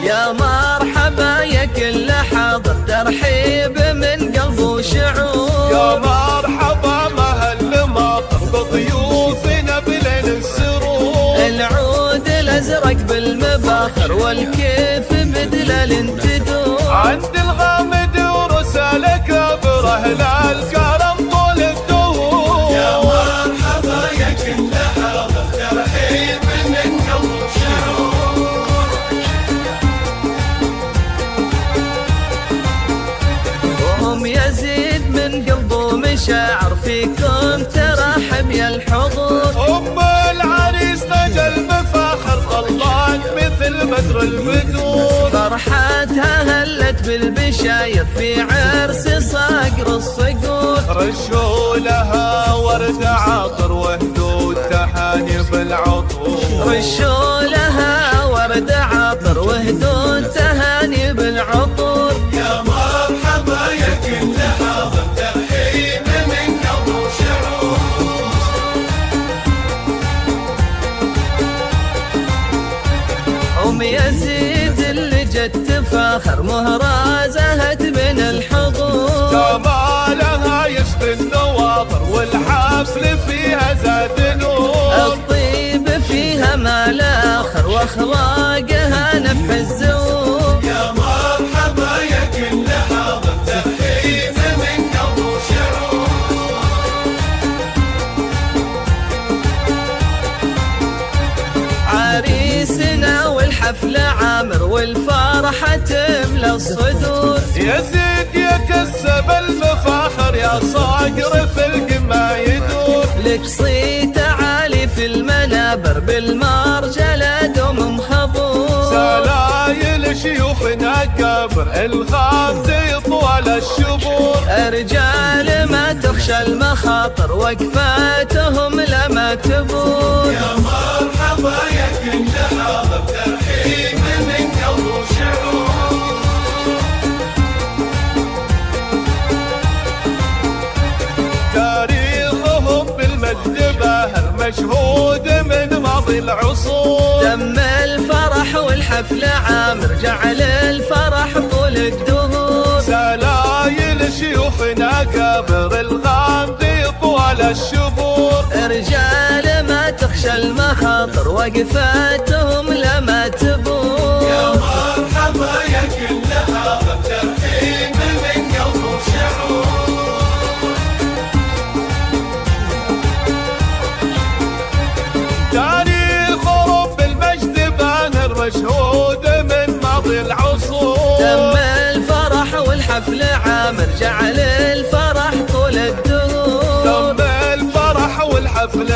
يا مرحبا يا كل حاضر، ترحيب من قلب وشعور. يا مرحبا مهل ماطر بضيوفنا بليل السرور. العود الازرق بالمباخر والكيف بدلال تدور. عند الغامد ورسالة كبر اهل الكرم طول الدهور. يا مرحبا يا كل حاضر، ترحيب من قلب وشعور. وهم يزيد من قلبه مشاعر، فيكم ترحب يا الحضور. ام العريس نجل بفاخر طلعت مثل بدر البدور. فرحتها هلت بالبشاير في عرس صقر الصقور. رشوا لها ورد عطر وهدود تهاني بالعطور. رشوا لها ورد عطر وهدود تهاني بالعطور. يا مرحبا يا كل حاضر، ترحيب من قلب وشعور. أم يزيد اللي جت تفاخر، مهرة زهت من الحضور. جمالها يشفي النواظر والحفل فيها زاد نور. الطيب فيها ما لا آخر واخلاقها نفح الزور. يا مرحبا يا كل حاضر، ترحيب من قلب وشعور. عريسنا والحفل عامر والفرحة تملى الصدور. يزيد يكسب المفاخر يا صقر في القمة يدور. لك صيت عالي في المنابر بالمرجلة دوم مخبور. سلايل شيوخنا كبر الغامد طوال الشبور. رجال ما تخشى المخاطر وقفاتهم لما تبور. يا مرحبا يا كل حاضر، ترحيب من قلب وشعور. تاريخهم بالمجد باهر مشهود من ماضي العصور. تم الفرح والحفل عامر جعل الفرح طول الدهور. سلايل شيوخنا كبر الغامد طوال الشبور. رجال ما تخشى المخاطر وقفاتهم لما تبور. يا مرحبا يا كل حاضر، ترحيب من قلب وشعور. تاريخهم بالمجد باهر مشهود من ماضي العصور. تم الفرح والحفل عامر جعل الفرح طول الدهور. تم الفرح والحفل